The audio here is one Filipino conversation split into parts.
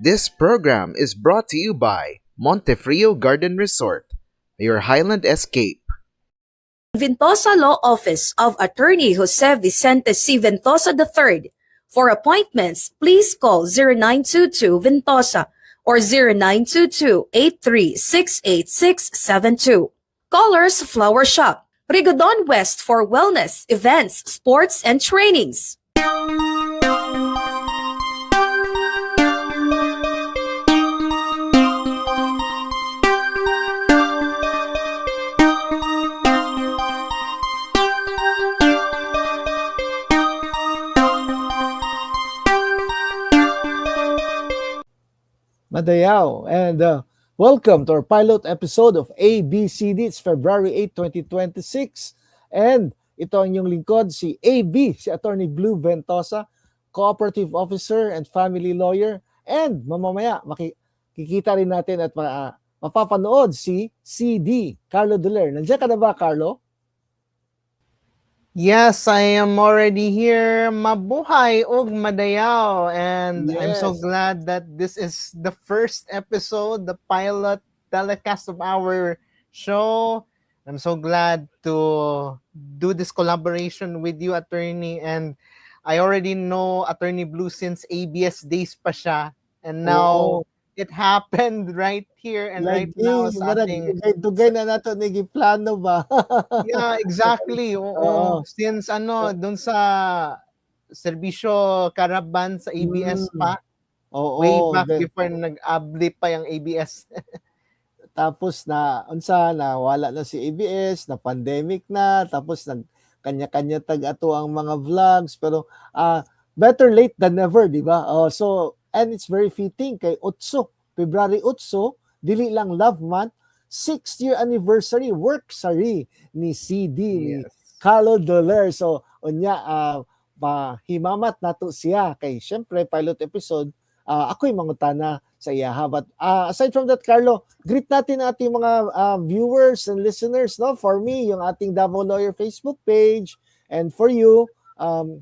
This program is brought to you by Montefrio Garden Resort, your Highland escape. Ventosa Law Office of Attorney Jose Vicente C. Ventosa III. For appointments, please call 0922 Ventosa or 0922-83-68672. Callers Flower Shop, Rigodon West for wellness, events, sports, and trainings. Madayaw, and welcome to our pilot episode of ABCD. It's February 8, 2026. And ito ang inyong lingkod, si AB, si Attorney Blue Ventosa, Cooperative Officer and Family Lawyer. And mamamaya, makikita rin natin at mapapanood si CD, Carlo Doler. Nandiyan ka na ba, Carlo? Yes, I am already here. Mabuhay og madayaw. And I'm so glad that this is the first episode, the pilot telecast of our show. I'm so glad to do this collaboration with you, Attorney. And I already know Attorney Blue since ABS days pa siya. And now it happened right here and right now sa ating... Dugay na nato naging plano ba? Yeah, exactly. Oo. Since dun sa serbisyo Caravan sa ABS pa. Way back before nag-abli pa yung ABS. Tapos na wala na si ABS, na pandemic na, tapos kanya-kanya ato ang mga vlogs, pero better late than never, di ba? And it's very fitting kay February 8, dili lang love month, 6th year anniversary worksary ni CD, ni Carlo Doler. So unya himamat nato siya kay syempre pilot episode. Ako'y mangutana sa iya. But aside from that, Carlo, greet natin ating mga viewers and listeners, no? For me, yung ating Davao Lawyer Facebook page, and for you,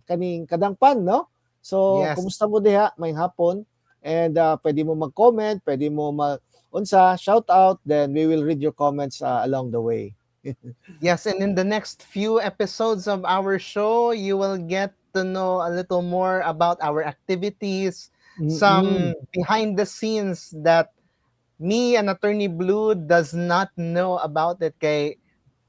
kaning kadangpan, no? So, kumusta mo diha? May hapon. And pwede mo mag-comment, pwede mo shout out, then we will read your comments along the way. Yes, and in the next few episodes of our show, you will get to know a little more about our activities, some behind the scenes that me and Attorney Blue does not know about it. Kay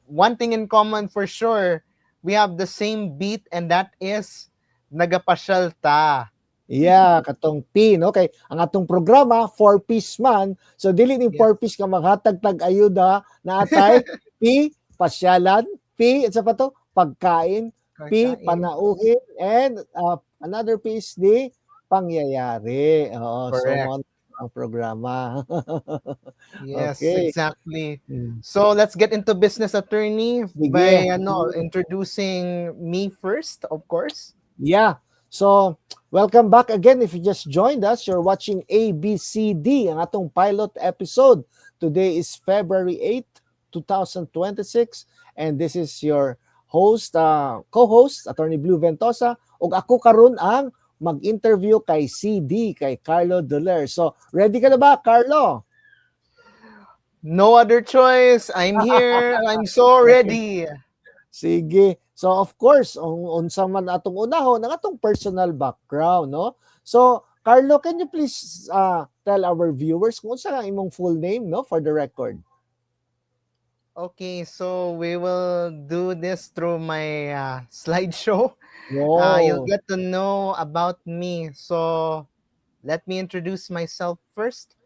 one thing in common for sure, we have the same beat, and that is nagapasyal ta. Yeah, katong P, no? Kay ang atong programa, 4-piece man. So, dili ni 4-piece ka maghatag-tag ayuda na atay. P, pasyalan. P, isa pa to, pagkain. P, panauhin. And another piece, di pangyayari. Correct. So, ang programa. Yes, exactly. So, let's get into business, Attorney, by introducing me first, of course. Yeah. So, welcome back again. If you just joined us, you're watching ABCD, ang atong pilot episode. Today is February 8, 2026, and this is your host, co-host, Attorney Blue Ventosa, ug ako karon ang mag-interview kay CD, kay Carlo Doler. So, ready ka na ba, Carlo? No other choice. I'm here. I'm so ready. Sige. So of course, unsa man atong unahon ang atong personal background, no? So Carlo, can you please tell our viewers kung unsa ang imong full name, no, for the record? Okay, so we will do this through my slideshow. You'll get to know about me. So let me introduce myself first.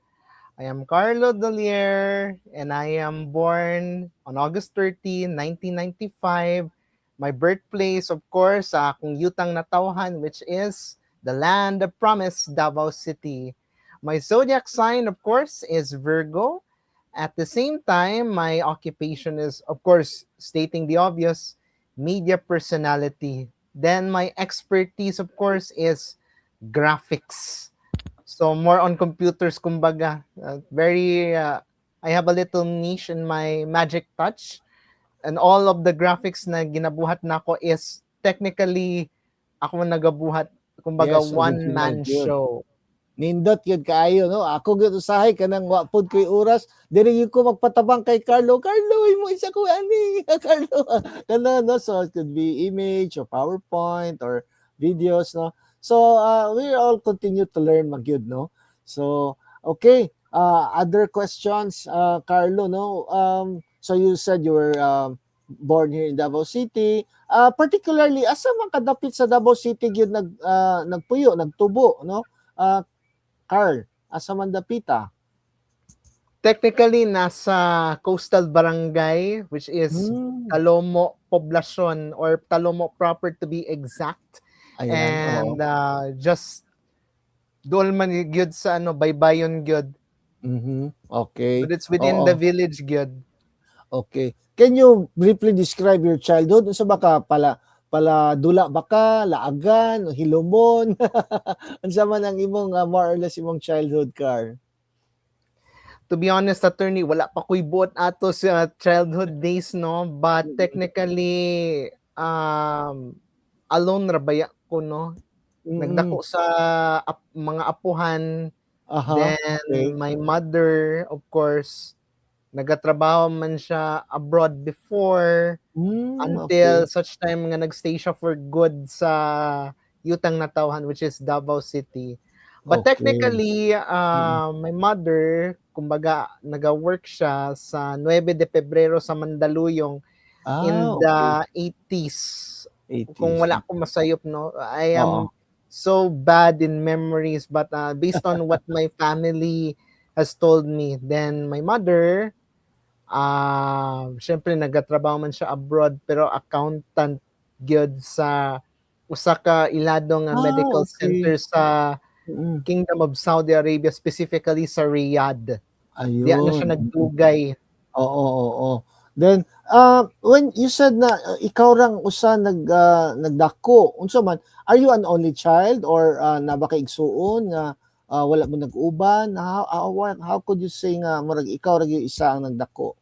I am Carlo Doler, and I am born on August 13, 1995. My birthplace, of course, sa akong yutang natawhan, which is the land of promise, Davao City. My zodiac sign, of course, is Virgo. At the same time, my occupation is, of course, stating the obvious, media personality. Then my expertise, of course, is graphics. So more on computers, kumbaga. I have a little niche in my magic touch. And all of the graphics na ginabuhat nako is technically ako nagabuhat, kumbaga one-man show. Nindot yun kaayo, no? Ako gyud usahay kanang wa pod ko'y oras, diri gyud ko magpatabang kay Carlo. Carlo, imo isa ko ani, Carlo. Kana no, so it could be image or PowerPoint or videos, no? So we all continue to learn magyud, no? So okay, other questions, Carlo, no? So you said you were born here in Davao City. Particularly asa man kadapit sa Davao City gyud nagpuyo, nagtubo, no? Uh, Carl, asa man dapita? Technically, nasa coastal barangay, which is Hmm, Talomo Poblacion or Talomo proper to be exact. ayan, And oo. just doon man gyud sa baybayon gyud. Okay, But it's within the oo, village gyud. okay. Can you briefly describe your childhood? Unsa ba ka pala dula ba ka, laagan, hilomon? Unsa man ang imong more or less imong childhood, Carl? To be honest, attorney, wala pa ko'y buot ato sa childhood days, no? But technically, alone ra baya ko, no? Mm. Nagdako sa mga apuhan. Aha, Then, okay. my mother, of course, nagatrabaho man siya abroad before until Okay. such time nga nagstay siya for good sa Yutang Natawhan, which is Davao City. But Okay. technically, Mm. my mother, kumbaga, naga-work siya sa 9 de Pebrero sa Mandaluyong in Okay. the 80s. Kung 80s. wala akong masayop, no? I Oo. am so bad in memories, but based on what my family has told me, then my mother, syempre nagatrabaho man siya abroad, pero accountant gyud sa usa ka ilado nga medical Okay. center sa Mm. Kingdom of Saudi Arabia, specifically sa Riyadh. Diya na Ayun, siya nagdugay. oo, oo. Then, when you said na ikaw rang usa nagdako, unsa man, are you an only child or naba ka igsuon nga wala mo nag-uban? How could you say nga murag ikaw ra gyud isa ang nagdako?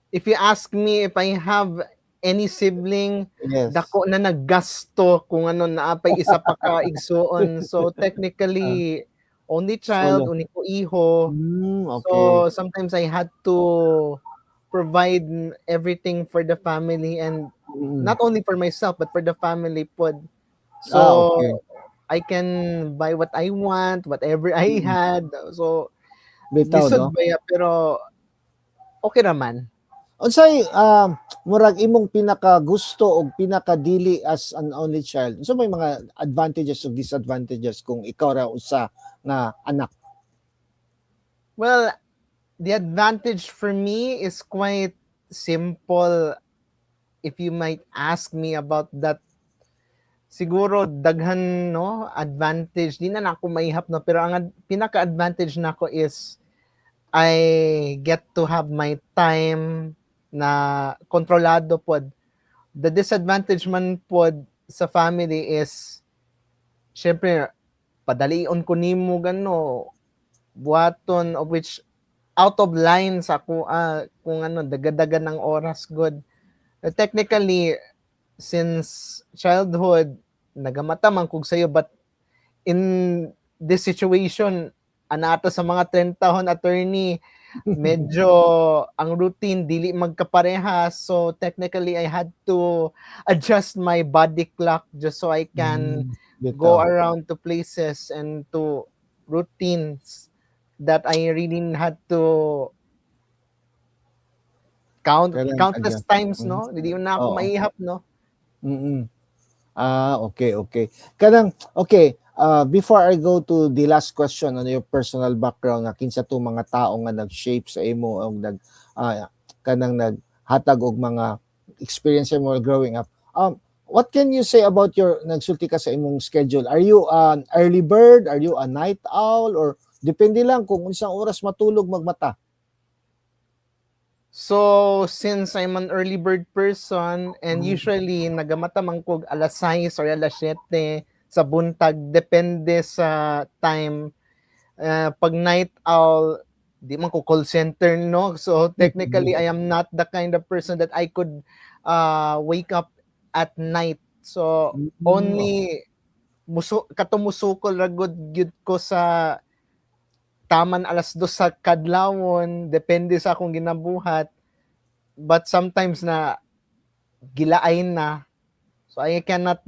If you ask me if I have any sibling, Yes. dako na naggasto kung naapay isa pa ka igsuon. So Ah, technically, only child, solo. uniko iho. Okay. So sometimes I had to provide everything for the family, and Mm. not only for myself but for the family pod. So Okay. I can buy what I want, whatever I Mm. had. So Bitaw, lisod no? ba ya, pero okay naman. Unsay murag imong pinakagusto o pinakadili as an only child? So may mga advantages o disadvantages kung ikaw ra usa nga anak? Well, the advantage for me is quite simple. If you might ask me about that, siguro daghan advantage. Di na ako maihap no, pero ang pinaka-advantage nako is I get to have my time na kontrolado pod. The disadvantage man pod sa family is syempre padalion ko nimo gano buhaton, of which out of line sa ako kung dagadagan ng oras good. Technically, since childhood nagamata man kog sayo, but in this situation anato sa mga 30 tahon, attorney, medyo ang routine dili magkapareha, so technically I had to adjust my body clock just so I can go Bitaw. around to places and to routines that I really had to Kailangan countless adjust. times, no? Hindi na ako Oo. maihap, no? Mm. Okay, okay. Kanang okay, before I go to the last question on your personal background nga kinsa to mga tao nga nag-shape sa imo o kanang naghatag og mga experience mo growing up. What can you say about your nagsulti ka sa imong schedule? Are you an early bird? Are you a night owl? Or depende lang kung unsang oras matulog magmata? So, since I'm an early bird person, and usually nagamata man kog alas 6 or alas 7 sa buntag, depende sa time. Pag night owl, di man ko call center, no? So, technically, I am not the kind of person that I could wake up at night. So, Okay. only katumusukol ragod gyud ko sa taman alas 2 sa kadlawon, depende sa akong ginabuhat. But sometimes na gilain na. So I cannot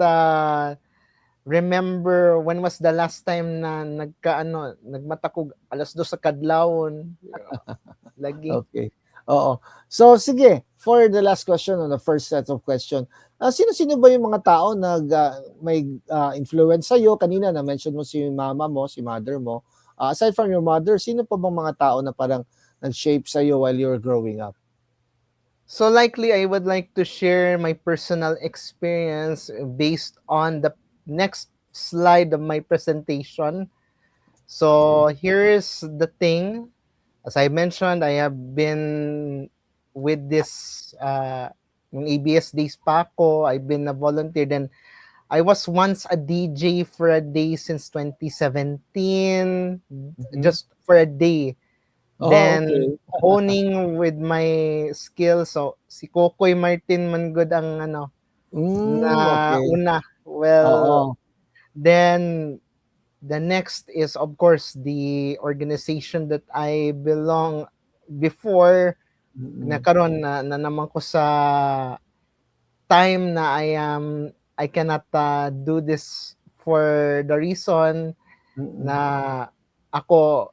remember when was the last time na nagmatakog alas 2 sa kadlawon. Lagi. Okay. Oo. So, sige. For the last question on the first set of question, sino-sino ba yung mga tao may influence sa'yo? Kanina na-mention mo si mama mo, si mother mo. Aside from your mother, sino pa bang mga tao na parang nag-shape sa'yo while you were growing up? So likely, I would like to share my personal experience based on the next slide of my presentation. So here's the thing. As I mentioned, I have been with this yung ABS days pa ako. I've been a volunteer. Then I was once a DJ for a day since 2017, just for a day. Then honing with my skills. So si Kokoy Martin man good ang na una. Well, then the next is, of course, the organization that I belong before. Nakaroon na naman ko sa time na I cannot do this for the reason na ako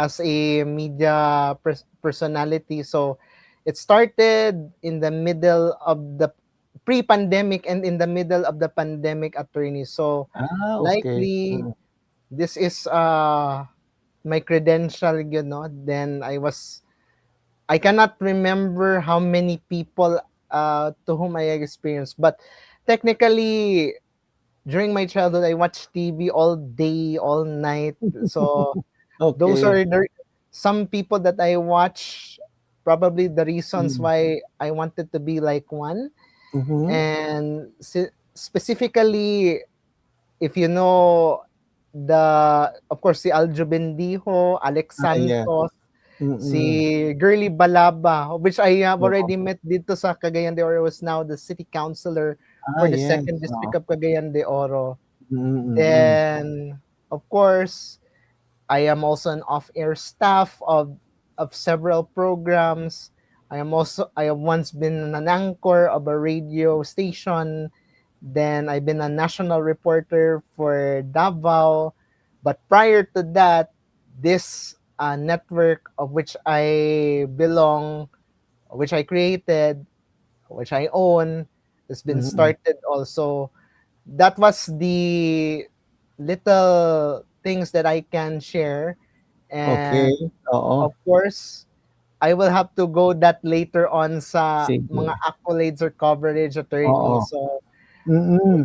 as a media personality. So it started in the middle of the pre-pandemic and in the middle of the pandemic, attorney. So likely this is my credential, Then I cannot remember how many people to whom I experienced, but technically during my childhood I watched TV all day, all night. So those are some people that I watch, probably the reasons why I wanted to be like one. And specifically, if you know of course, si Aljo Bendijo, Alex Santos, si Girly Balaba, which I have already met dito sa Cagayan de Oro, was now the city councilor for the second district of Cagayan de Oro. Then, of course, I am also an off-air staff of several programs. I have once been an anchor of a radio station. Then I've been a national reporter for Davao. But prior to that, this network of which I belong, which I created, which I own, has been started also. That was the little things that I can share. And of course, I will have to go that later on sa mga accolades or coverage, attorney. So,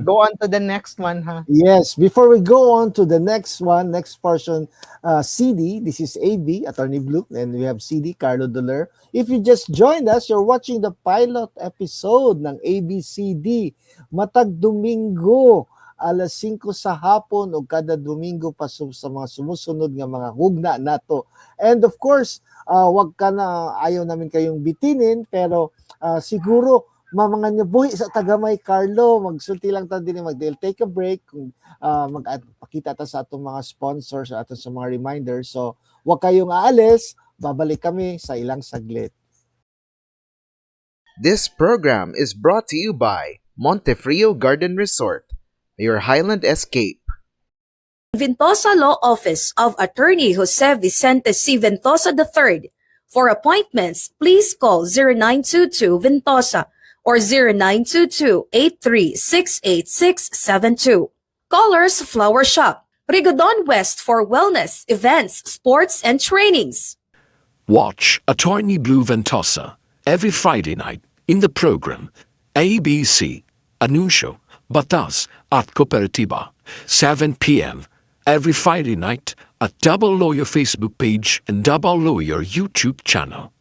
go on to the next one, ha? Yes, before we go on to the next one, next portion, CD, this is AB, Attorney Blue, and we have CD, Carlo Doler. If you just joined us, you're watching the pilot episode ng ABCD. Matag Domingo, alas 5 sa hapon o kada Domingo pa sa mga sumusunod nga mga hugna nato. And of course, wag ka na, ayaw namin kayong bitinin, pero siguro mga nabuhi sa tagamay, Carlo, magsulti lang tayo din, they'll take a break, magpakita ta sa atong mga sponsors, sa atong sa mga reminders. So, wag kayong aalis, babalik kami sa ilang saglit. This program is brought to you by Montefrio Garden Resort, your Highland escape. Ventosa Law Office of Attorney Jose Vicente C. Ventosa III. For appointments, please call 0922 Ventosa or 0922-83-68672. Colors Flower Shop, Rigodon West for wellness, events, sports, and trainings. Watch Attorney Blue Ventosa every Friday night in the program ABC, Anuncio, Batas at Cooperativa, 7 p.m. every Friday night at Double Lawyer Facebook page and Double Lawyer YouTube channel.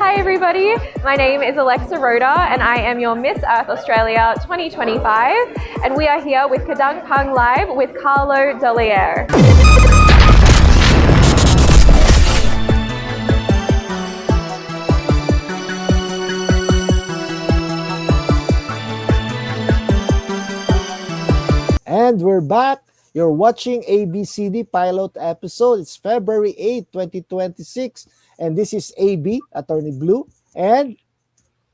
Hi everybody, my name is Alexa Rhoda and I am your Miss Earth Australia 2025 and we are here with Kadang Pang Live with Carlo Dolier. And we're back. You're watching ABCD pilot episode. It's February 8, 2026. And this is AB, Attorney Blue, and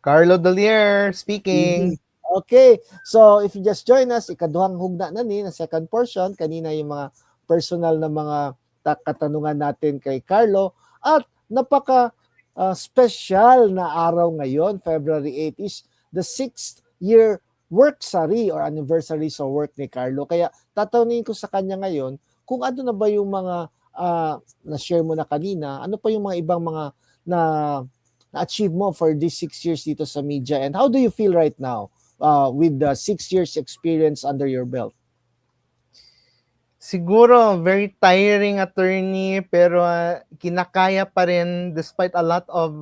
Carlo Dolier speaking. Okay. So if you just join us, ikaduhang hugna na ni na second portion. Kanina yung mga personal na mga katanungan natin kay Carlo. At napaka special na araw ngayon, February 8, is the 6th year worksary or anniversary sa work ni Carlo. Kaya tatanungin ko sa kanya ngayon kung ano na ba yung mga na-share mo na kanina, ano pa yung mga ibang mga na-achieve mo for these 6 years dito sa media, and how do you feel right now with the 6 years experience under your belt? Siguro very tiring, attorney, pero kinakaya pa rin despite a lot of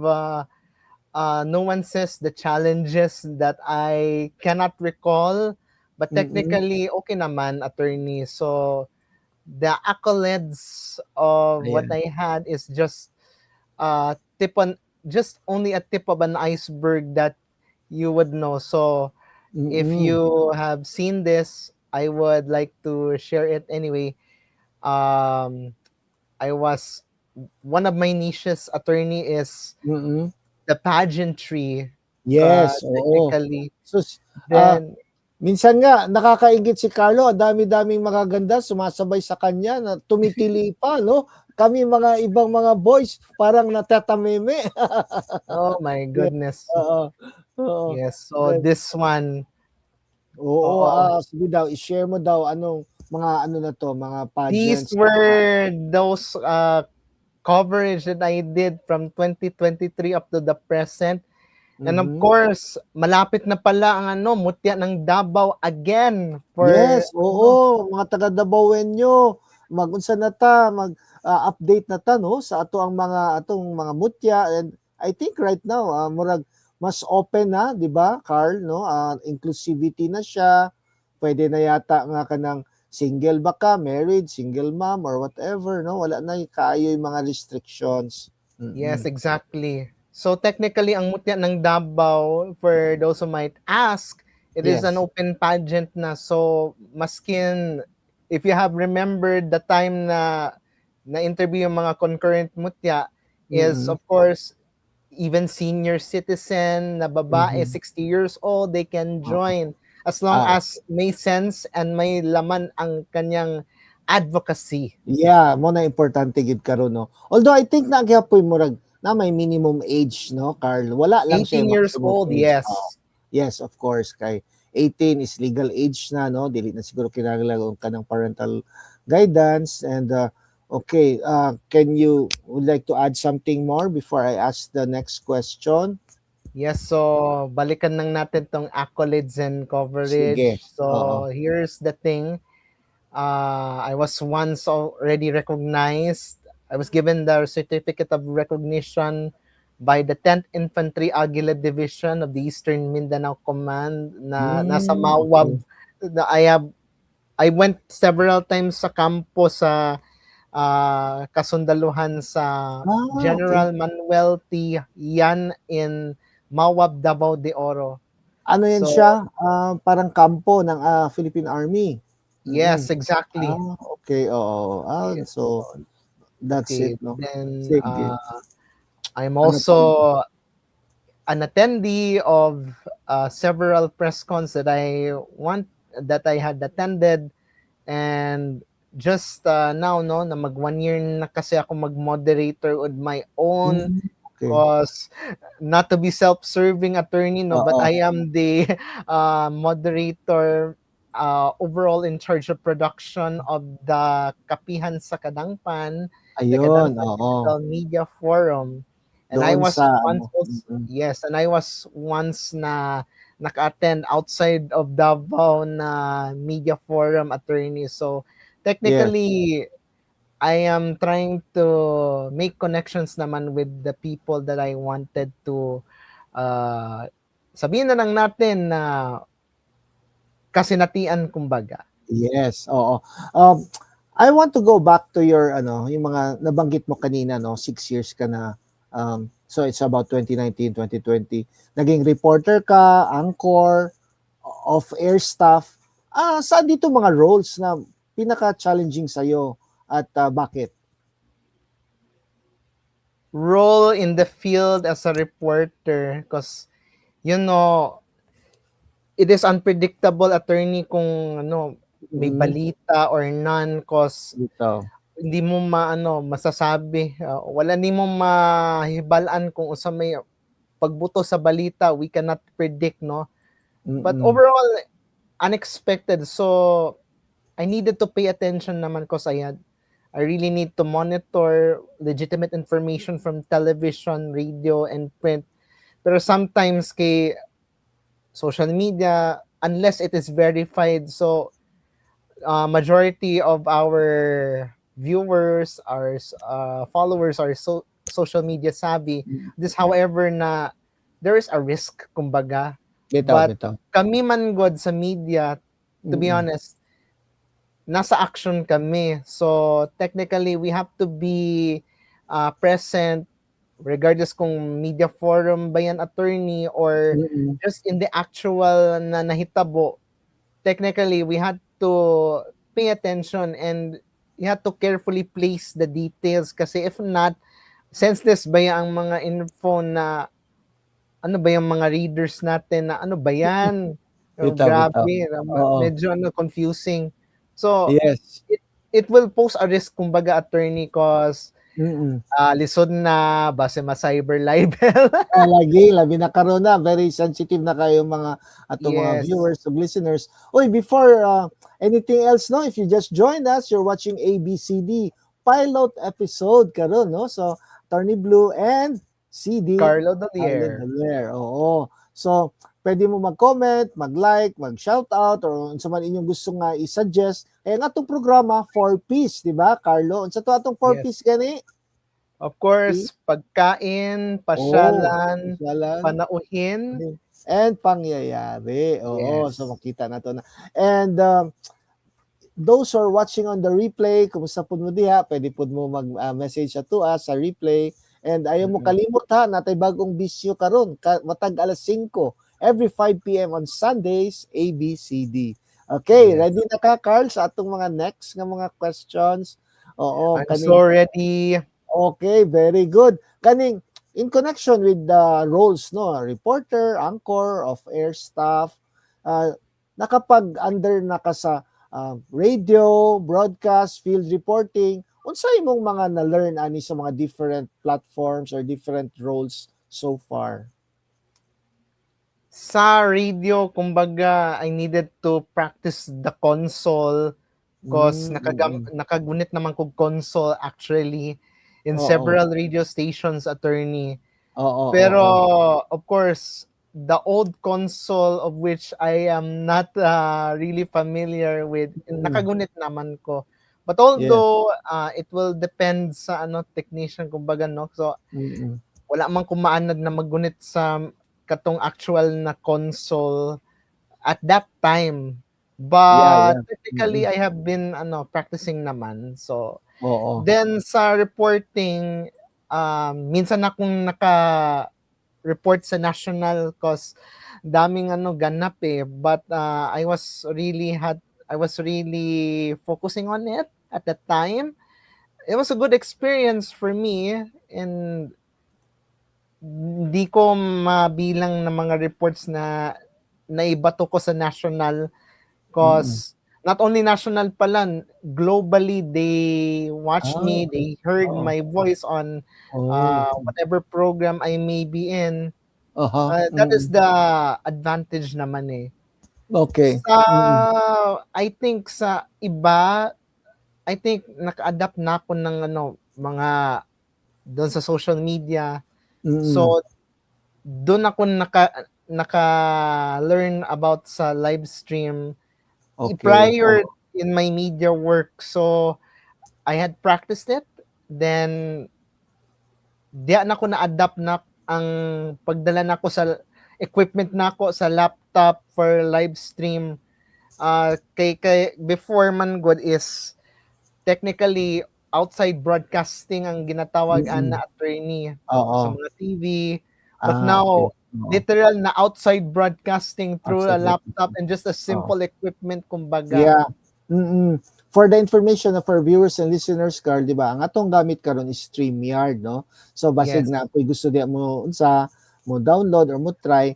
nuances, the challenges that I cannot recall, but technically okay naman, attorney. So the accolades of what I had is just only a tip of an iceberg that you would know. So if you have seen this, I would like to share it anyway. I was, one of my niches, attorney, is the pageantry. Yes, technically. So, Then, minsan nga, nakakaingit si Carlo, ang dami-daming magaganda, sumasabay sa kanya, na tumitili pa, no? Kami mga ibang mga boys, parang natatameme. oh my goodness. Oo. Yes, so this one. Sige daw, i-share mo daw anong mga ano na to, mga pageants. These were those coverage that I did from 2023 up to the present. And of course, malapit na pala ang Mutya ng Davao again. Yes, mga taga Davaoenyo, mag-unsa na ta, mag-update na ta, no, sa atong mga mutya. And I think right now, murag mas open na, di ba, Carl, no? Inclusivity na siya. Pwede na yata nga kanang single ba ka, married, single mom, or whatever, no? Wala na kaayo yung mga restrictions. Yes, exactly. So technically, ang Mutya ng Davao, for those who might ask, it is an open pageant na. So maskin, if you have remembered the time na interview yung mga concurrent Mutya, is of course, even senior citizen na babae, 60 years old, they can join as long as may sense and may laman ang kanyang advocacy. Yeah, mo na importante gid karon, no. Although I think nagyapoy murag na may minimum age, no, Carl. Wala lang 18 years old, yes. Yes, of course, kay 18 is legal age na, no. Dili na siguro kinahanglan ka ng parental guidance. And okay, would like to add something more before I ask the next question? Yes, so balikan lang natin tong accolades and coverage. Sige. So here's the thing. I was once already recognized. I was given the certificate of recognition by the 10th Infantry Aguila Division of the Eastern Mindanao Command na nasa Mawab. I went several times sa kampo sa kasundaluhan sa General Manuel T. Yan in Mawab, Davao de Oro. Ano yan siya? Parang kampo ng Philippine Army. Yes, exactly. Okay, so that's it, no? Then I'm also an attendee of several press cons that I had attended, and just now, no, na mag 1 year na kasi ako mag-moderator on my own. Because not to be self-serving, attorney, no, but I am the moderator overall in charge of production of the Kapihan sa Kadangpan, the Kadangpan Digital Media Forum. And I was once na naka-attend outside of Davao na media forum, attorney. So technically, I am trying to make connections naman with the people that I wanted to sabihin na lang natin na kasinatian, kumbaga. Yes, oo. I want to go back to your yung mga nabanggit mo kanina, no, 6 years ka na. So it's about 2019, 2020. Naging reporter ka, anchor, off-air staff. Saan dito mga roles na pinaka-challenging sa'yo at bakit? Role in the field as a reporter because it is unpredictable, attorney, kung may balita or none cause Dito. hindi mo masasabi. Wala ni mo mahibalaan kung usa may pagbuto sa balita, we cannot predict, no? But overall, unexpected. So, I needed to pay attention naman because I really need to monitor legitimate information from television, radio, and print. Pero sometimes kay social media, unless it is verified, so majority of our viewers, our followers are social media savvy. This, however, na there is a risk, kumbaga. But kami man god sa media, to be honest, nasa action kami. So technically, we have to be present regardless kung media forum ba yan, attorney, or just in the actual na nahitabo. Technically, we had to pay attention and you have to carefully place the details kasi if not, senseless ba yung mga info na ano ba yung mga readers natin na ano ba yan? Grabe, medyo confusing. So, yes. It will pose a risk, kumbaga, attorney, cause lisod na, base ma-cyber libel. Labi na karon na, very sensitive na kayo mga mga viewers or listeners. Oy, before anything else, no, if you just joined us, you're watching ABCD pilot episode karon, no? So, Attorney Blue and CD Carlo Dolier. Oo. So, pwede mo mag-comment, mag-like, mag-shoutout, or unsa man inyong gusto nga i-suggest. Kaya nga itong programa, 4Ps, di ba, Carlo? Unsa to atong 4Ps gani? Of course, pagkain, pasyalan, panauhin, and pangyayari. Oo, so makita na to na. And those who are watching on the replay, kumusta po mo diha, pwede po mo mag-message to us sa replay. And ayaw mo kalimot ha, natay bagong bisyo karon, matag alas 5, every 5 p.m. on Sundays, ABCD. Okay, ready na ka, Carl, sa atong mga next nga mga questions? Oo. I'm so ready. Okay, very good. Kaning, in connection with the roles, no, reporter, anchor, off-air staff, nakapag-under na ka sa radio, broadcast, field reporting, unsa imong mga na-learn ani sa mga different platforms or different roles so far? Sa radio, kumbaga, I needed to practice the console because nakagunit naman kog console actually in several radio stations, attorney. Pero of course, the old console of which I am not really familiar with, nakagunit naman ko. But although it will depend sa technician, kumbaga, no? So wala man kumaanad na maggunit sa katong actual na console at that time. But technically I have been practicing naman. So then sa reporting, minsan akong naka-report sa national cause daming ganap but I was really focusing on it at that time. It was a good experience for me and hindi ko mabilang ng mga reports na naibato ko sa national cause not only national pala, globally they watched me, they heard my voice on whatever program I may be in. That is the advantage naman Okay. I think sa iba, I think naka-adapt na ako ng mga doon sa social media. So doon ako naka-learn about sa live stream prior in my media work. So I had practiced it, then diyan ako na-adapt na ang pagdala nako sa equipment nako sa laptop for live stream. Kay before man good is technically outside broadcasting ang ginatawag na attorney sa mga TV. But now literal na outside broadcasting through a Outside laptop and just a simple equipment, kumbaga. Yeah. For the information of our viewers and listeners, Carl, di ba, ang atong gamit karon is StreamYard, no? So, basig Yes. na ako'y gusto di mo unsa, mo download or mo try.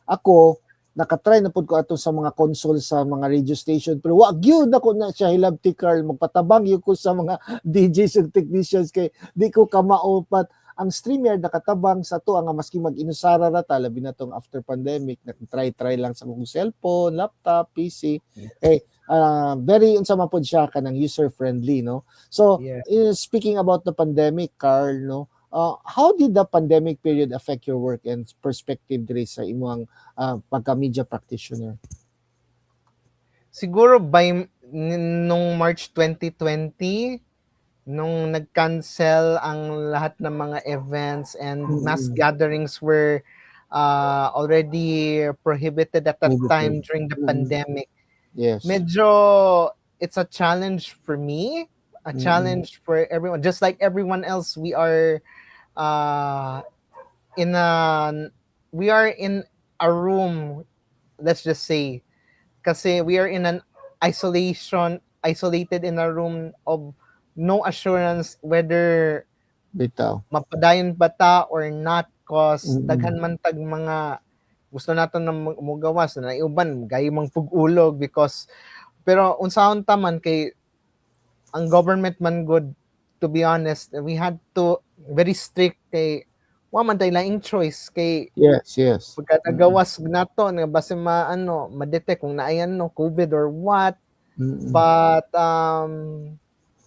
Ako, nakatry na pod ko ato sa mga console sa mga radio station, pero wag yun ako na siya hilabti, Carl. Magpatabang yun ko sa mga DJs and technicians kay di ko kamaupat. Ang StreamYard nakatabang sa to nga maski mag-inusara ra ta labi na tong after pandemic, try lang sa kong cellphone, laptop, PC. Very unsa man pod siya kanang user friendly, no? So Yes. speaking about the pandemic, Carl, no, how did the pandemic period affect your work and perspective diri sa imong pagka media practitioner? Siguro nung March 2020, nung nag-cancel ang lahat ng mga events and mass gatherings were already prohibited at that time during the pandemic. Yes. Medyo it's a challenge for me, a challenge for everyone. Just like everyone else, we are in a room, let's just say, kasi we are in an isolated in a room of no assurance whether Bitaw. mapadayon ba ta or not, cause daghan man tag mga gusto naton na mugawas na iuban gay mang pug-ulog because pero unsahon ta man kay ang government man good, to be honest, we had to very strict kay wa man tay laing choice kay Yes. pagka nagawas nato nga base ma-detect kung naayan COVID or what. But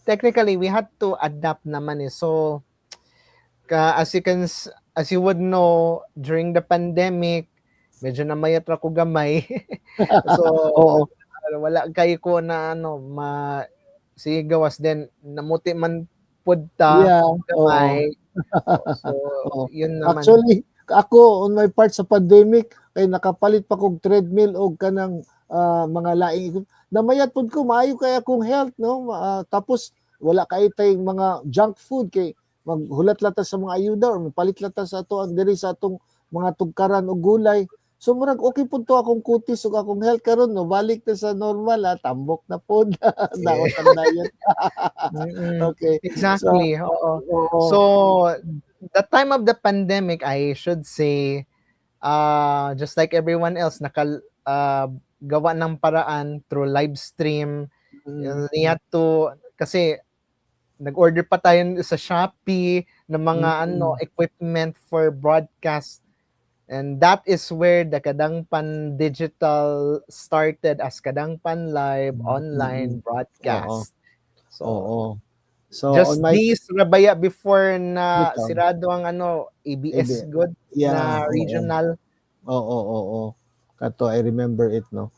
technically we had to adapt naman so as you would know, during the pandemic medyo namayat ra ko gamay. So wala kay ko na sige gawas din namuti man pud ta gamay. So yun naman. Actually, ako on my part sa pandemic kay nakapalit pa kog treadmill og kanang mga laing namayat pud ko maayo kay akong health, no? Tapos wala kay tayong mga junk food kay maghulat lata sa mga ayuda or mapalit lata sa ato ang diri sa atong mga tugkaran o gulay. So murag okay pud to akong kutis ug akong health karon, no? Balik na sa normal, tambok na pod. Daot ang diet. Okay. Exactly. So the time of the pandemic, I should say, just like everyone else, gawa ng paraan through live stream. You had to, kasi nag-order pa tayo sa Shopee ng mga equipment for broadcast. And that is where the Kadangpan Digital started as Kadangpan Live online broadcast. So just this rabaya before na sirado ang ABS good na regional. Kato, I remember it, no?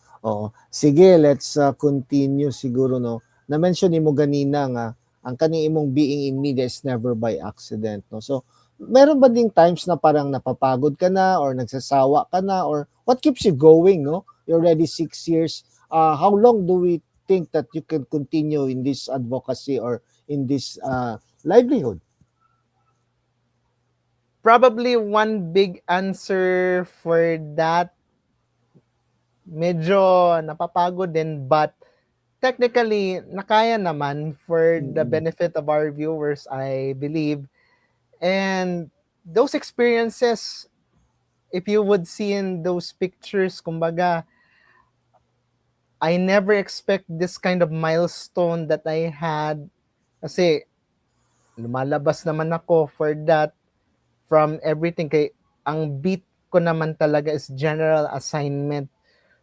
Sige, let's continue siguro, no? Na-mention mo ganina nga, ang kaning imong being in media is never by accident, no? So, meron ba ding times na parang napapagod ka na or nagsasawa ka na or what keeps you going, no? You're already 6 years. How long do we think that you can continue in this advocacy or in this livelihood? Probably one big answer for that, medyo napapagod din, but technically nakaya naman for the benefit of our viewers, I believe. And those experiences, if you would see in those pictures, kumbaga, I never expect this kind of milestone that I had. Kasi lumalabas naman ako for that from everything. Kay ang beat ko naman talaga is general assignment.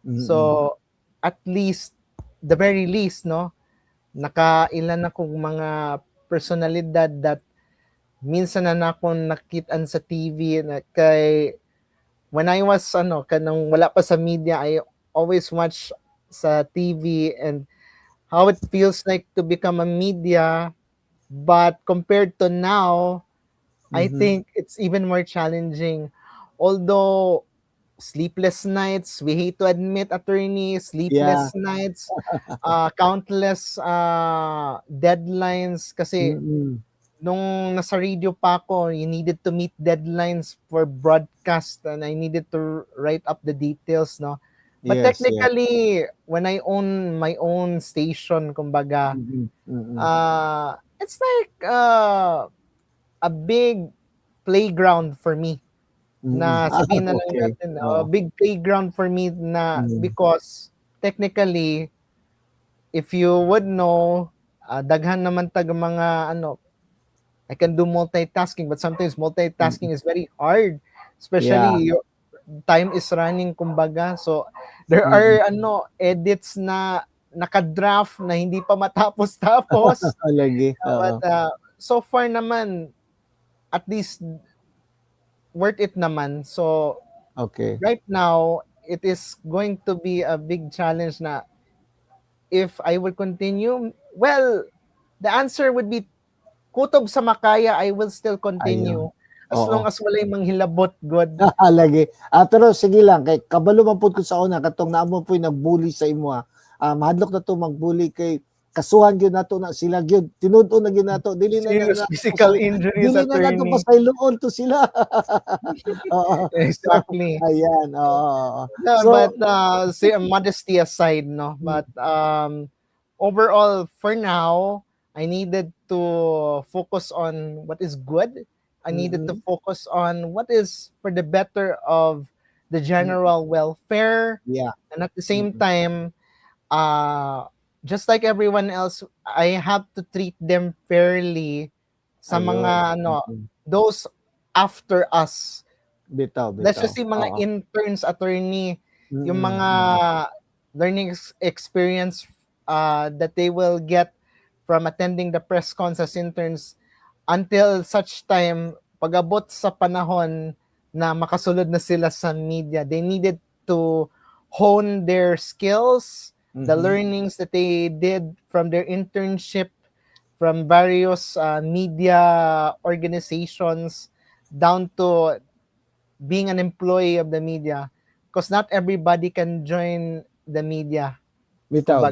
So at least, the very least, no, nakailan akong mga personalidad that minsan na akong nakitaan sa TV na kay when I was kanang wala pa sa media, I always watch sa TV and how it feels like to become a media, but compared to now, I think it's even more challenging. Although sleepless nights, we hate to admit, attorney, sleepless nights, countless deadlines kasi nung nasa radio pa ako, you needed to meet deadlines for broadcast and I needed to write up the details, no? But Yes, yes. technically, when I own my own station, kumbaga, it's like a big playground for me. Na sabihin na lang Okay. natin, a big playground for me na because technically, if you would know, daghan naman tag mga ano, I can do multitasking, but sometimes multitasking is very hard, especially your time is running, kumbaga. So there are edits na naka-draft na hindi pa matapos-tapos. Lagi. But so far naman, at least worth it naman. So Okay. right now, it is going to be a big challenge na if I will continue, well, the answer would be kutob sa makaya, I will still continue. As long as walay manghilabot, good. Lagi. Pero sige lang, kay kabalo man pud ko sa una, katong naamo po'y nagbully sa imo, mahadlok na to magbully kay kasuhan gyud nato na sila gyud. Tinud-on na gyud nato. Dili na Serious physical injuries, dili na nato attorney. pasayloon to sila. Exactly. So, ayan, oo. No, So, but modesty aside, no. But overall, for now, I needed to focus on what is good. I needed to focus on what is for the better of the general welfare. yeah. And at the same time, just like everyone else, I have to treat them fairly sa mga those after us. Bitaw. Let's just say mga interns, attorney, yung mga learning experience that they will get from attending the press cons as interns until such time, pag-abot sa panahon na makasulod na sila sa media, they needed to hone their skills, the learnings that they did from their internship, from various media organizations, down to being an employee of the media. Because not everybody can join the media. Bitaw.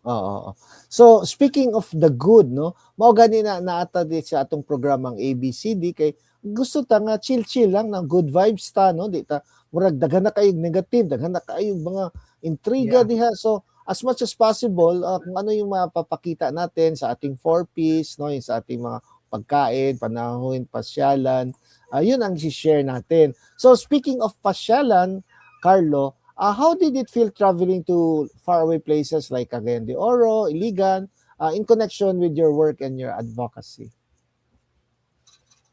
Oo. So, speaking of the good, no, mao gani na naata di sa atong programang ABCD kay gusto ta nga chill lang na good vibes ta, no, di ta murag daghan na kayong negative, daghan na kayong mga intriga diha. So, as much as possible, kung ano yung mapapakita natin sa ating 4Ps, no, yung sa ating mga pagkain, panahon, pasyalan, yun ang i-share natin. So, speaking of pasyalan, Carlo, how did it feel traveling to faraway places like Cagayan de Oro, Iligan, in connection with your work and your advocacy?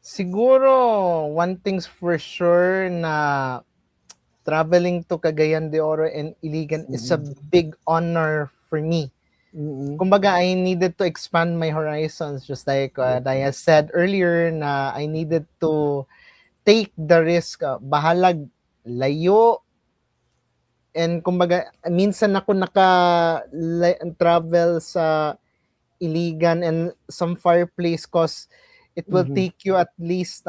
Siguro, one thing's for sure na traveling to Cagayan de Oro and Iligan is a big honor for me. Kumbaga, I needed to expand my horizons, just like what I said earlier na I needed to take the risk. Bahalag layo. And kumbaga, minsan ako naka-travel sa Iligan and some far place cause it will take you at least,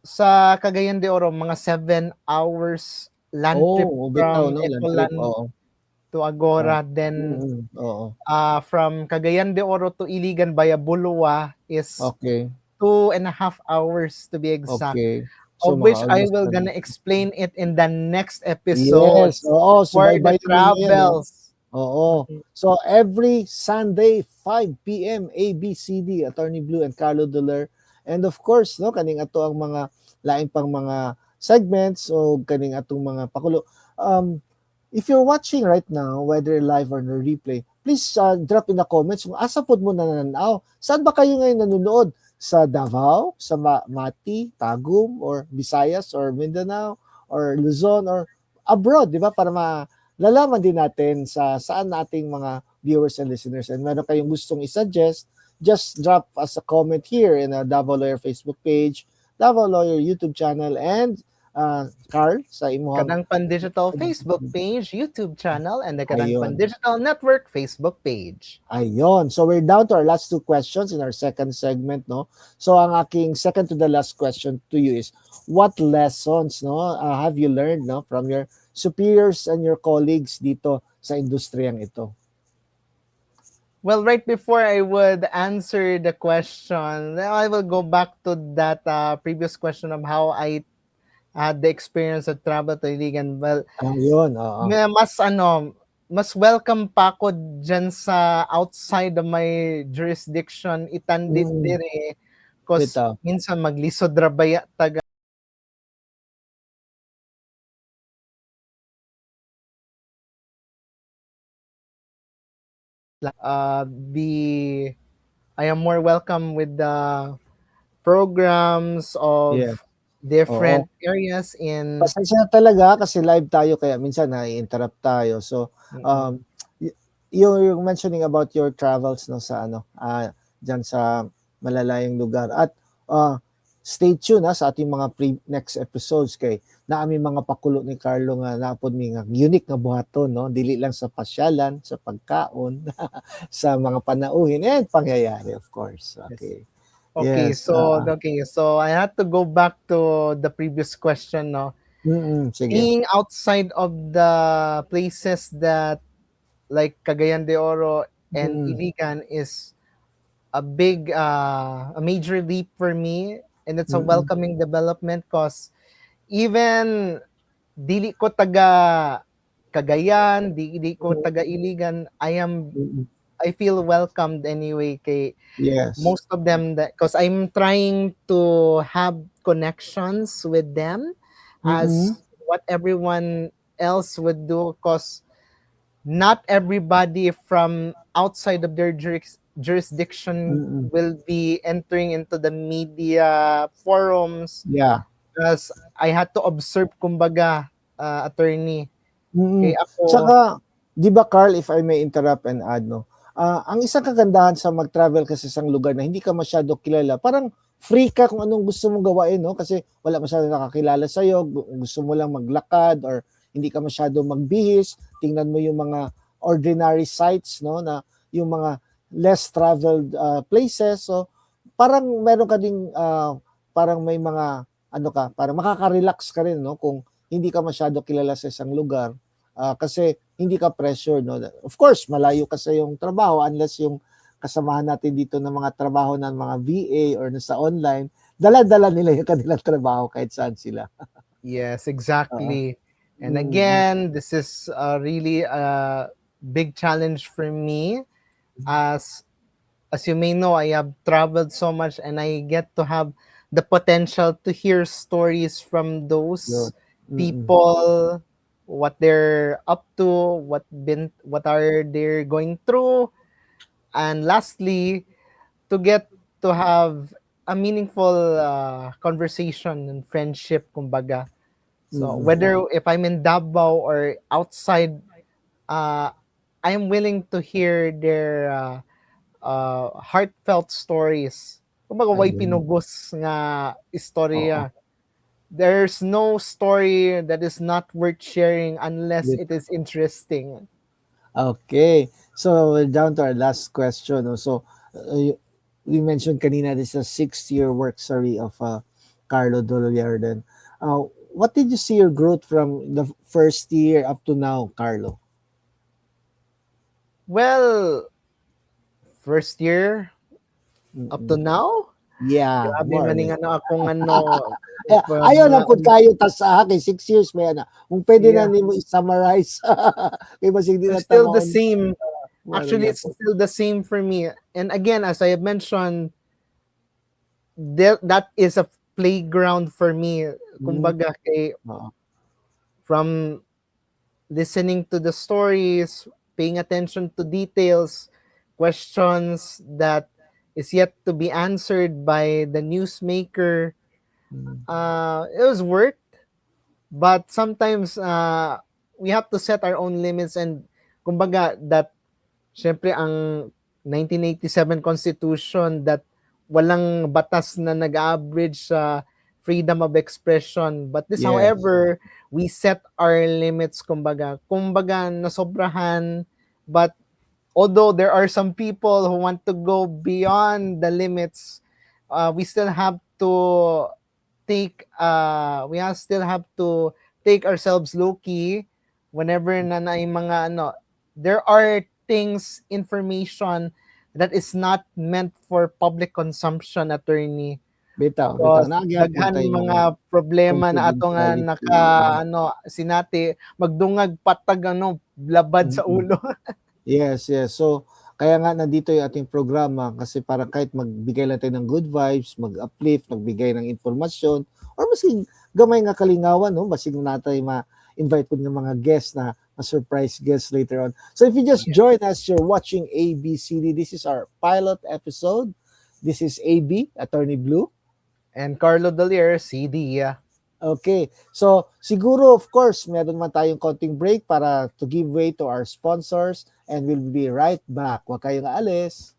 sa Cagayan de Oro, mga 7 hours land trip from Ecoland to Agora. Then, from Cagayan de Oro to Iligan via Bulua is 2.5 hours to be exact. So of which I will gonna explain it in the next episode. Yes, so for the travels. So every Sunday, 5 p.m. ABCD, Attorney Blue and Carlo Doler. And of course, no, kaning ato ang mga laing pang mga segments o kaning atong mga pakulo. If you're watching right now, whether live or no replay, please drop in the comments kung asa pod mo nananaw. Saan ba kayo ngayon nanonood? Sa Davao, sa Mati, Tagum, or Visayas, or Mindanao, or Luzon, or abroad, di ba? Para malalaman din natin sa saan nating mga viewers and listeners. And meron kayong gustong isuggest, just drop us a comment here in our Davao Lawyer Facebook page, Davao Lawyer YouTube channel, and Carl, sa imo Kadang Pan Digital Facebook page, YouTube channel, and the Kadang Pan Digital Network Facebook page. Ayon. So we're down to our last two questions in our second segment, no? So ang aking second to the last question to you is, what lessons, no, have you learned, no, from your superiors and your colleagues dito sa industriyang ito? Well, right before I would answer the question, I will go back to that previous question of how I had the experience of travel to Iligan. Well, Yun, oo. mas welcome pa ako dyan sa outside of my jurisdiction, itandit Mm. dire. Cause Bitaw. minsan maglisod ra baya taga be I am more welcome with the programs of Yeah. different areas in Pasensya na talaga kasi live tayo kaya minsan nai-interrupt tayo. So, Mm. you're mentioning about your travels no sa diyan sa malalayong lugar at stay tuned sa ating mga next episodes kay naami mga pakulo ni Carlo nga napod mi nga unique nga buhaton no dili lang sa pasyalan, sa pagkaon, sa mga panauhin and pangyayari of course. Okay. Okay, Yes. so I had to go back to the previous question, no. Sige. Being outside of the places that like Cagayan de Oro and Iligan is a major leap for me, and it's a welcoming development cause even dili ko taga Cagayan, dili ko taga Iligan, I feel welcomed anyway kay Yes. most of them that because I'm trying to have connections with them as what everyone else would do because not everybody from outside of their jurisdiction will be entering into the media forums. Yeah. Because I had to observe kumbaga attorney. Kaya ako Tsaka, di ba Carl, if I may interrupt and add, no? Ang isang kagandahan sa mag-travel kasi sa isang lugar na hindi ka masyado kilala, parang free ka kung anong gusto mong gawain, no? Kasi wala masyado nakakilala sa'yo, gusto mo lang maglakad or hindi ka masyado magbihis, tingnan mo yung mga ordinary sites, no? Na yung mga less traveled places. So, parang meron ka ding, parang may mga, parang makaka-relax ka rin, no? Kung hindi ka masyado kilala sa isang lugar. Kasi hindi ka pressure, no? Of course, malayo ka sa yung trabaho unless yung kasamahan natin dito ng mga trabaho ng mga VA or sa online, dala-dala nila yung kanilang trabaho kahit saan sila. Yes, exactly. And again, this is really a big challenge for me as you may know, I have traveled so much and I get to have the potential to hear stories from those people, what they're up to, what are they going through, and lastly, to get to have a meaningful conversation and friendship, kumbaga. So whether if I'm in Davao or outside, I'm willing to hear their heartfelt stories. Kumbaga, way pinugos nga istorya. There's no story that is not worth sharing unless it is interesting. Okay. So, we're down to our last question. So, we mentioned kanina this is a 6-year work story of Carlo Dollarden. What did you see your growth from the first year up to now, Carlo? Well, first year up to now? Yeah. Grabe more or maning less. akong Ayaw lang po kayo tas sa akin 6 years may kung pwede na nimo i-summarize kay basig di na still the tamaon. same. Actually, it's still the same for me. And again, as I have mentioned, that is a playground for me. Kumbaga, from listening to the stories, paying attention to details, questions that is yet to be answered by the newsmaker. It was work, but sometimes we have to set our own limits and kumbaga that syempre ang 1987 Constitution that walang batas na nag-average sa freedom of expression. But this, however, we set our limits, kumbaga nasobrahan, but although there are some people who want to go beyond the limits, we still have to take ourselves low key whenever na mga there are things, information that is not meant for public consumption, attorney. Bitaw, Because nagyapon daghan tay mga problema na ato nga confidentiality. sinati magdungag patag labad sa Mm. ulo. Yes, yes. So, kaya nga nandito yung ating programa kasi para kahit magbigay lang tayo ng good vibes, mag-uplift, magbigay ng informasyon, or masing gamay nga kalingawan, no? Masing natay ma-invite po ng mga guests na surprise guests later on. So if you just join us, you're watching ABCD. This is our pilot episode. This is AB, Attorney Blue. And Carlo Dolier, CD. Okay. So, siguro, of course, meron man tayong konting break para to give way to our sponsors and we'll be right back. Huwag kayong aalis.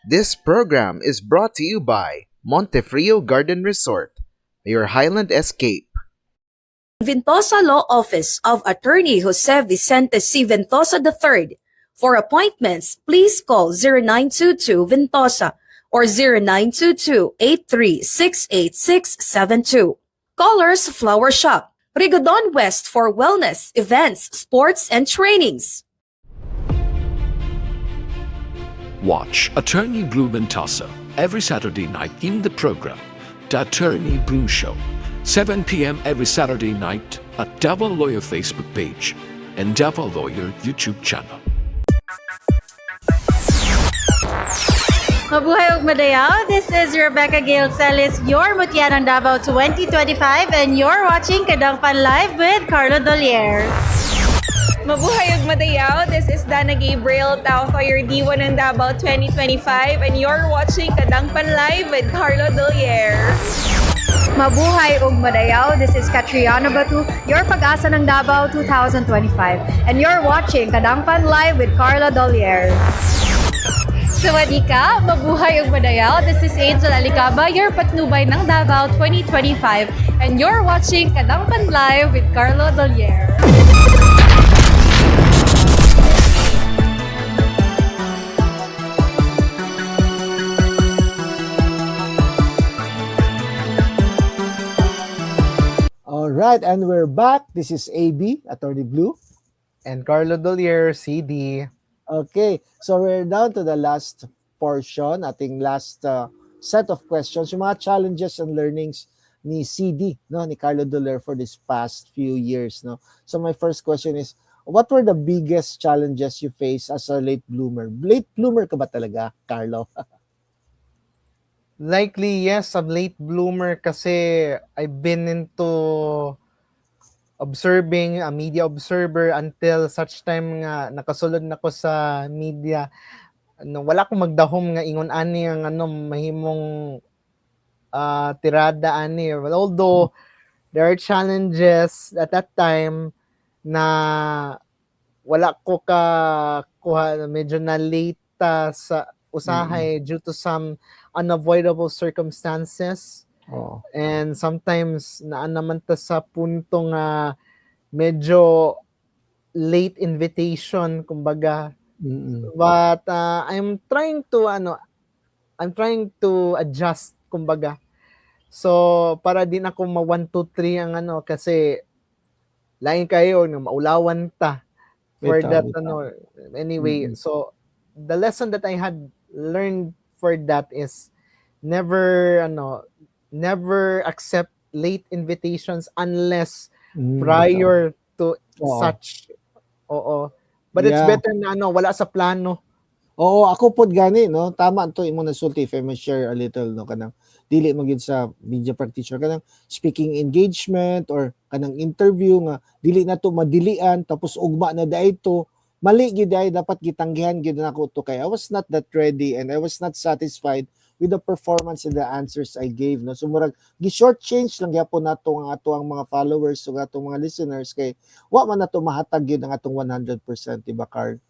This program is brought to you by Montefrio Garden Resort, your Highland escape. Ventosa Law Office of Attorney Jose Vicente C. Ventosa III. For appointments, please call 0922 Ventosa or 0922-83-68672. Colors Flower Shop, Rigodon West for wellness, events, sports, and trainings. Watch Attorney Blue Ventosa every Saturday night in the program, The Attorney Blue Show, 7 p.m. every Saturday night at Devil Lawyer Facebook page and Devil Lawyer YouTube channel. Mabuhay ug madayaw. This is Rebecca Gail Celis, your Mutya ng Davao 2025, and you're watching Kadangpan Live with Carlo Dolier. Mabuhay ug madayaw. This is Dana Gabriel Taufa, your D1 ng Davao 2025, and you're watching Kadangpan Live with Carlo Dolier. Mabuhay ug madayaw. This is Catriona Batu, your Pag-asa ng Davao 2025, and you're watching Kadangpan Live with Carlo Dolier. Sawadee ka, mabuhay ug madayaw. This is Angel Alicaba, your patnubay ng Davao 2025, and you're watching Kadangpan Live with Carlo Dolier. All right, and we're back. This is AB, Attorney Blue. And Carlo Dolier, CD. Okay, so we're down to the last portion, ating last set of questions, yung mga challenges and learnings ni CD, no, ni Carlo Dolier for this past few years, no. So my first question is, what were the biggest challenges you faced as a late bloomer? Late bloomer ka ba talaga, Carlo? Likely, yes, I'm late bloomer kasi I've been into observing, a media observer until such time nga nakasulod na ko sa media. Wala akong magdahom nga ingon ani ang mahimong tirada ani. Well, although there are challenges at that time na wala ko kuha, medyo na late sa usahay due to some unavoidable circumstances. Oh. And sometimes naan naman ta sa punto nga medyo late invitation kumbaga. But I'm trying to adjust kumbaga. So para din ako ma 1 2 3 ang kasi lain kayo na maulawan ta for that anyway. So the lesson that I had learned for that is never accept late invitations unless prior to such. Oo. But it's better na wala sa plano. Oo, ako pod gani, no. Tama to imo nasulti, if I may share a little, no, kanang dili magyud sa media practitioner, kanang speaking engagement or kanang interview nga dili na to madilian tapos ugma na dayto. Mali gyud ay dapat gitanggihan gyud nako to kay I was not that ready and I was not satisfied with the performance and the answers I gave, no. So murag gi-short change lang gyapon nato ang ato ang mga followers ug atong mga listeners kay wa man nato mahatag gyud ang atong 100%, diba, Carl?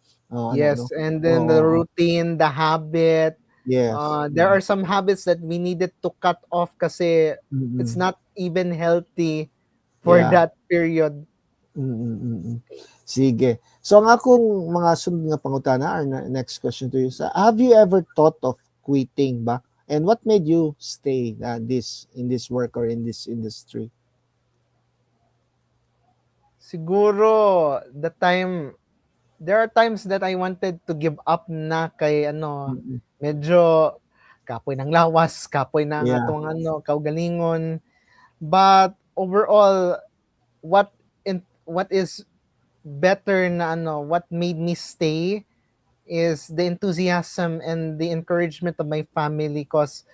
Yes, and then the routine, the habit. Yes. There are some habits that we needed to cut off kasi it's not even healthy for that period. Sige. So ang akong mga sunod nga pangutana, our next question to you, have you ever thought of quitting ba? And what made you stay in this work or in this industry? Siguro the time there are times that I wanted to give up na kay Mm. medyo kapoy ng lawas, kapoy ng Yeah. atong kaugalingon. But overall, what what is better na what made me stay is the enthusiasm and the encouragement of my family, because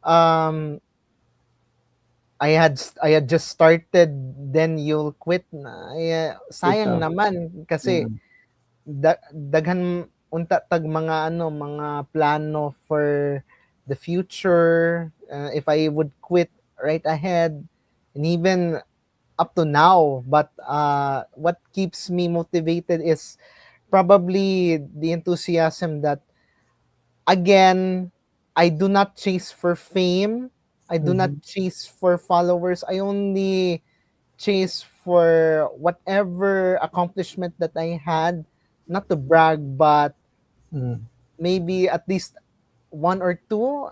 um I had just started, then you'll quit na. Sayang Ito. naman kasi Mm. daghan unta tag mga mga plano for the future, if I would quit right ahead, and even up to now. But what keeps me motivated is probably the enthusiasm that, again, I do not chase for fame. I do not Mhm. chase for followers. I only chase for whatever accomplishment that I had, not to brag, but Mm. maybe at least one or two.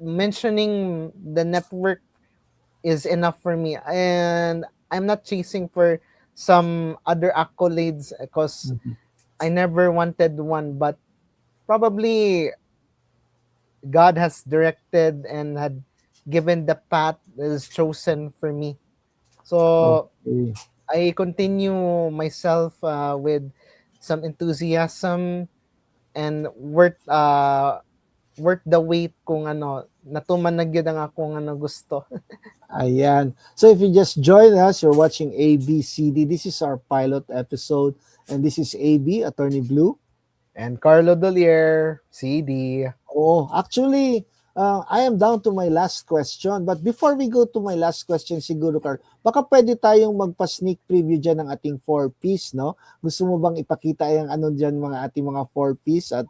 Mentioning the network is enough for me. And I'm not chasing for some other accolades because Mhm. I never wanted one, but probably God has directed and had given the path that is chosen for me. So Okay. I continue myself with some enthusiasm, and worth the wait kung natuman na gyud ang akong gusto. Ayan. So if you just join us, you're watching ABCD. This is our pilot episode. And this is AB, Attorney Blue. And Carlo Dolier, CD. Oh, actually, I am down to my last question. But before we go to my last question, siguro, Carl, baka pwede tayong magpa-sneak preview dyan ng ating 4-piece, no? Gusto mo bang ipakita yung dyan mga ating mga 4-piece at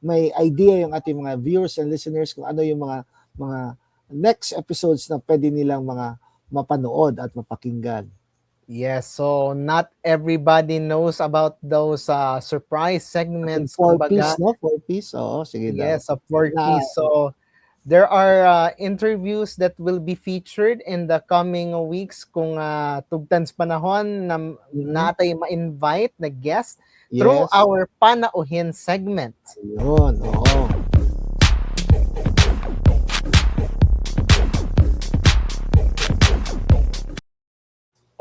may idea yung ating mga viewers and listeners kung ano yung mga next episodes na pwede nilang mga mapanood at mapakinggan. Yes, so not everybody knows about those surprise Ating segments, 4-piece, kumbaga. no? 4-piece? Oo, sige daw. Yes, a 4 Na, piece. So there are interviews that will be featured in the coming weeks kung tugtans panahon na natay ma-invite na guest through yes. our Panauhin segment. Yun, oo.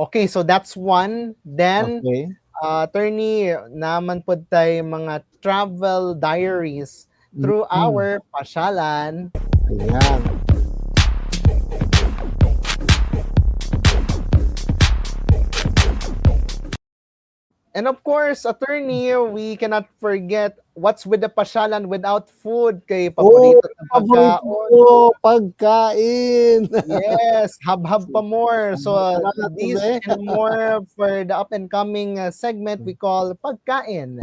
Okay, so that's one. Then, Okay. attorney, naman po tayo mga travel diaries through our pasyalan. Ayan. And of course, attorney, we cannot forget what's with the pasyalan without food, kay paborito na Paborito pagkaon. ko, pagkain. Yes, hab-hab pa more. So Salamat, these Ube. and more for the up and coming segment we call Pagkain.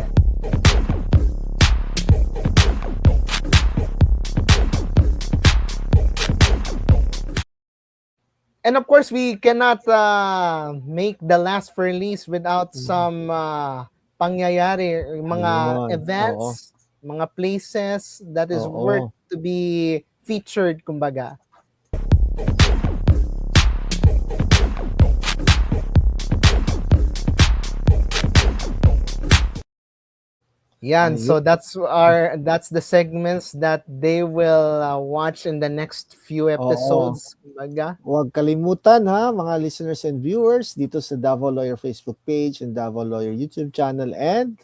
And of course, we cannot make the last for least without some pangyayari, mga Ayun, events, mga places that is Oo. worth to be featured, kumbaga. Yan, so that's the segments that they will watch in the next few episodes, kumbaga. Huwag kalimutan ha, mga listeners and viewers, dito sa Davao Lawyer Facebook page and Davao Lawyer YouTube channel and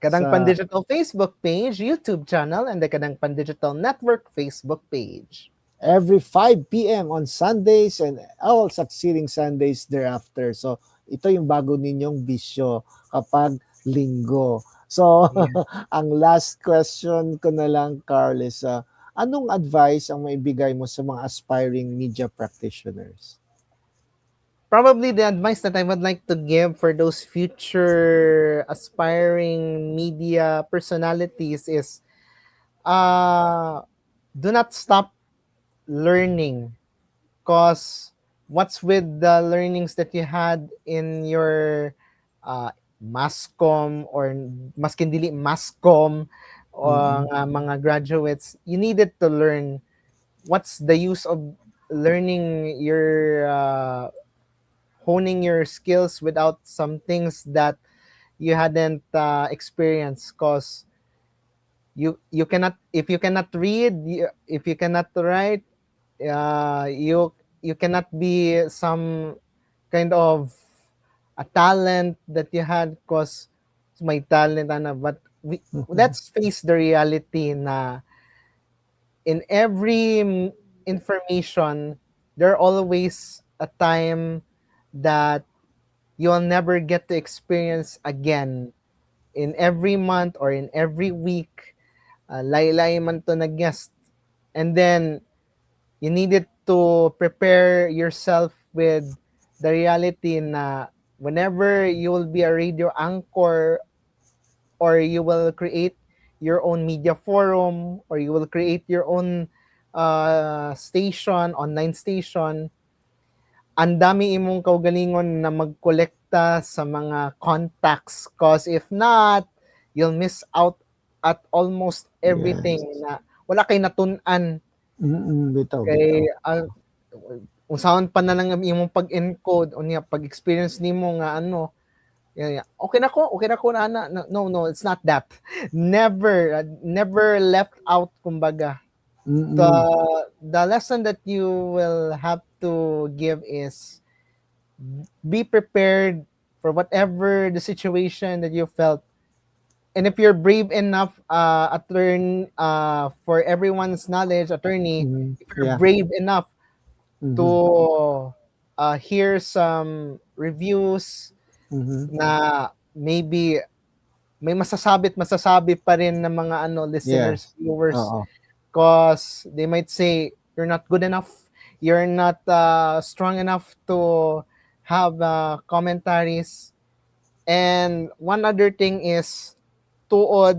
Kadangpan Digital Facebook page, YouTube channel, and the Kadangpan Digital Network Facebook page. every 5 p.m. on Sundays and all succeeding Sundays thereafter. So, ito yung bago ninyong bisyo kapag linggo. So, ang last question ko na lang, Carl, is anong advice ang maibigay mo sa mga aspiring media practitioners? Probably the advice that I would like to give for those future aspiring media personalities is do not stop learning, because what's with the learnings that you had in your mascom or maskin dili mascom o mga graduates, you needed to learn. What's the use of learning your honing your skills without some things that you hadn't experienced, because you cannot, if you cannot read, if you cannot write, you cannot be some kind of a talent that you had, because may talent but let's face the reality na in every information there always a time that you'll never get to experience again. In every month or in every week, laylay man to na guest, and then you needed to prepare yourself with the reality na whenever you will be a radio anchor, or you will create your own media forum, or you will create your own station, online station, ang dami imong kaugalingon na magkolekta sa mga contacts, cause if not, you'll miss out at almost everything. Na wala kay natun-an Bitaw, kay bitaw. usahan pa na lang ang imong pag-encode o niya pag-experience nimo nga ano. Okay na ko na no, it's not that. Never left out, kumbaga. The lesson that you will have to give is be prepared for whatever the situation that you felt. And if you're brave enough, for everyone's knowledge, attorney, if you're brave enough to hear some reviews na maybe may masasabi pa rin ng mga listeners, viewers, because they might say you're not good enough, you're not strong enough to have commentaries. And one other thing is, tuod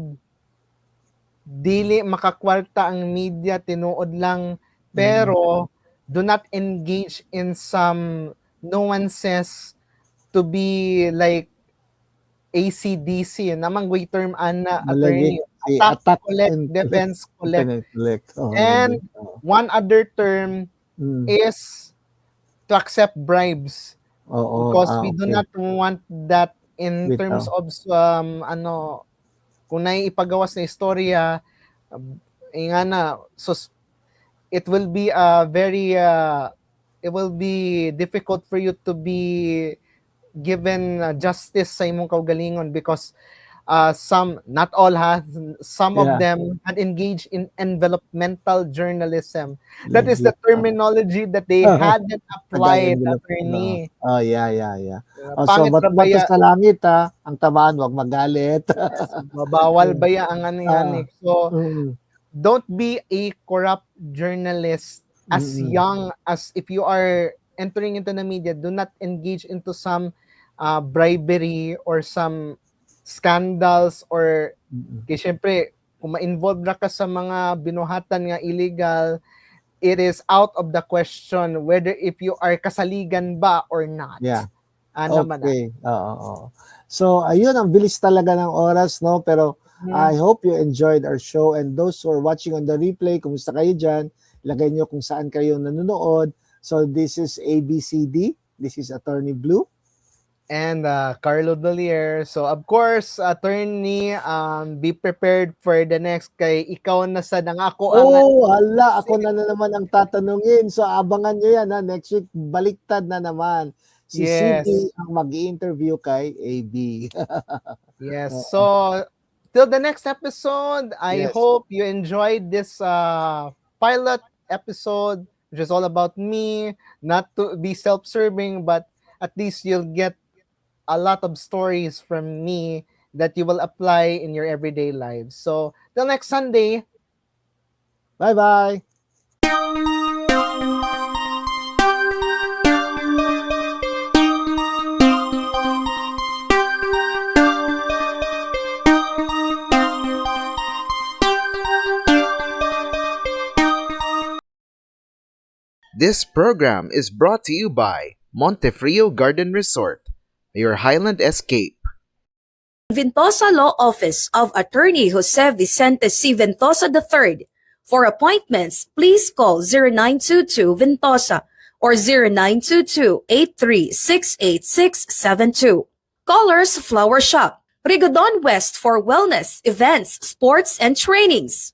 dili makakwarta ang media tinuod lang, pero do not engage in some nuances to be like ACDC, namang way term ana, attorney, attack, collect, defense, collect. And one other term is to accept bribes, because we do not want that in terms of kung naipagawas na istorya, nga na, so it will be it will be difficult for you to be given justice sa imong kaugalingon, because some, not all some of them had engaged in envelopmental journalism. That is the terminology that they hadn't applied, attorney. So bato sa langit ang tamaan, wag magalit. Bawal baya ang ani-ani. So don't be a corrupt journalist as young as, if you are entering into the media, do not engage into some bribery or some scandals, or kaya syempre kung ma-involve na ka sa mga binuhatan nga illegal, it is out of the question whether if you are kasaligan ba or not. Okay. So ayun, ang bilis talaga ng oras, no? Pero I hope you enjoyed our show, and those who are watching on the replay, kumusta kayo dyan? Lagay nyo kung saan kayo nanonood. So this is ABCD. This is Attorney Blue. And Carlo Dolier. So of course, attorney, be prepared for the next, kay ikaw na sa nangako. Ako na naman ang tatanungin. So abangan nyo yan, next week baliktad na naman. Si CD ang mag-i-interview kay AB. Yes. So till the next episode, I hope you enjoyed this pilot episode, which is all about me, not to be self-serving, but at least you'll get a lot of stories from me that you will apply in your everyday lives. So, till next Sunday. Bye-bye. This program is brought to you by Montefrio Garden Resort, your Highland escape. Ventosa Law Office of Attorney Jose Vicente C. Ventosa III. For appointments, please call 0922 Ventosa or 0922-836-8672. Colors Flower Shop. Rigodon West for wellness, events, sports, and trainings.